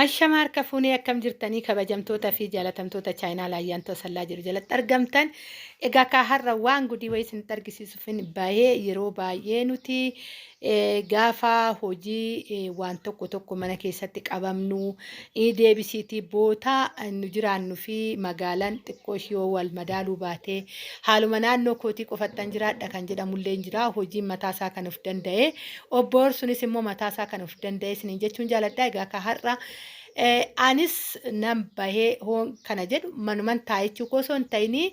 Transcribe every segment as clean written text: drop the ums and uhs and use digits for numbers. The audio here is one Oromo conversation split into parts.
Ashama harka fuunee akkam jirtanii kabajamtoota fi jaalatamtoota chaayinaa laayyaan tosallaa jiru jalatti argamtan. Egaa akka har'a waan gudii wayii isinitti argisiisuufin baay'ee yeroo baay'ee nuti gaafa hojii waan tokko mana keessatti qabamnu deebisiitii bootaa nu jiraannu fi magaalaan xiqqoo ishee wal madaaluu baatee haaluma naannoo kootii qofattan jiraadha kan jedhamullee jira. Hojiin mataasaa kan of danda'e obboor sunis immoo mataasaa kan of danda'e isiniin jechuun jaaladha. Egaa akka har'a anis nan bahee hoon kana jedhu manuman taa'echuu osoo hin ta'inii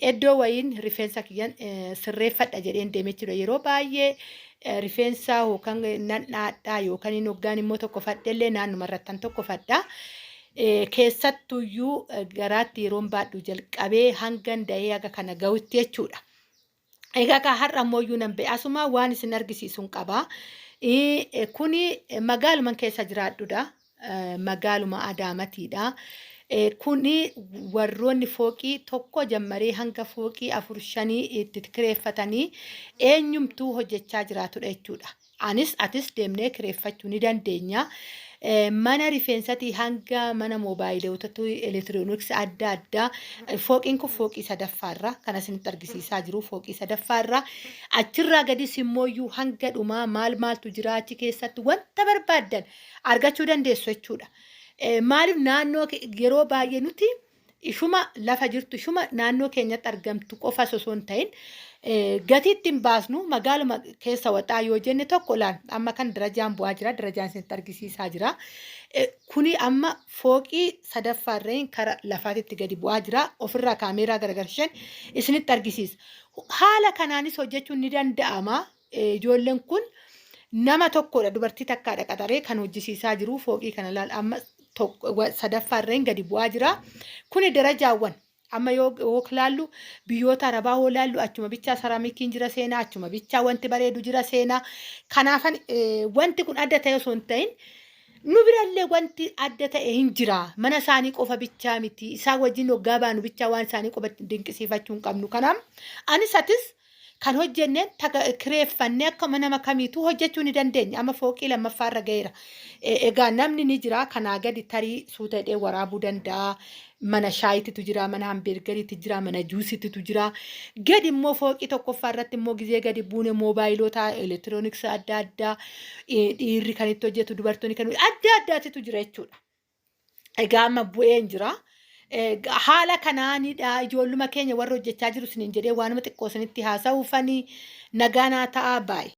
iddoo wayiin rifeensa kiyyan sirreeffadha jedheen deemee jira. Yeroo baay'ee rifeensa yookaan nan dhaadhaa yookaan inni hoggaan immoo tokko fadhellee naannuma irrattan tokko fadhaa. Keessattuyyuu garaatti yeroon baadhu jalqabee hangan da'ee haga kana ga'utti jechuudha. Egaa akka har'a ammoo nan ba'e asuma waan isin argisiisuun qabaa. Kuni magaaluman keessa jiraadhudha. Magaaluma Adaamaatiidha. Kuni warroonni fooqii tokko jammaree hanga fooqii 4-5 itti kireeffatanii eenyumtuu hojjechaa jiraatudha jechuudha. Atis deemnee kireeffachuu ni dandeenya. Mana rifeensatii hanga mana moobaayilootatu elektirooniksii adda addaa fooqiin kun fooqii sadaffaarra kan isinitti argisiisaa jiru fooqii sadaffaarra achirraa gadis immooyyuu hanga dhumaa maaltu jira achi keessatti wanta barbaaddan argachuu dandeessu jechuudha. Maaliif naannoo yeroo baay'ee nuti ishuma lafa jirtu ishuma naannoo keenyatti argamtu qofa osoo hin ta'in gatii ittiin baasnu magaaluma keessa waxaa yoo jenne tokko laan amma kan darajaan bu'aa jira darajaan isinitti argisiisaa jira. Kuni amma fooqii sadaffaarreen kara lafaatitti gadi bu'aa jira ofirraa kaameeraa garagalchan isinitti argisiisa. Haala kanaanis hojjechuun ni danda'ama. Ijoolleen kun nama tokkodha dubartii takkaadha qaxaree kan hojjisiisaa jiru fooqii kana laal amma sadaffaarreen gadi bu'aa jira. Kuni darajaawwan amma yoo ilaallu biyyoota arabaa yoo ilaallu achuma bichaa saraamikiin jira seenaa achuma bichaa wanti bareedu jira seenaa. Kanaafan wanti kun adda ta'e osoo hin ta'in nu birallee wanti adda ta'e hin jira. Mana isaanii qofa bichaa miti isaan wajjin hoggaa baanu bichaa waan isaanii qofa dinqisiifachuu hin qabnu. Kanaaf atis kan hojjenneen kireeffannee akka nama kamiituu hojjechuu ni dandeenya. Amma fooqii lammaffaarra ga'eera. Egaa namni ni jira kanaa gadi tarii suuta hidhee waraabuu danda'a. Mana shaayititu jira, mana hambeergariitu jira, mana juusititu jira. Gadi immoo fooqii tokkoffaarratti immoo gizee gadi buune moobaayiloota elektirooniksii adda addaa dhiirri kan itti hojjetu dubartoonni kan adda addaatitu jira jechuudha. Egaa amma bu'een jira. Haala kanaanidha ijoolluma keenya warra hojjechaa jiru isiniin jedhee waanuma xiqqoo isinitti haasa'uufanii nagaa naa ta'a baay'ee.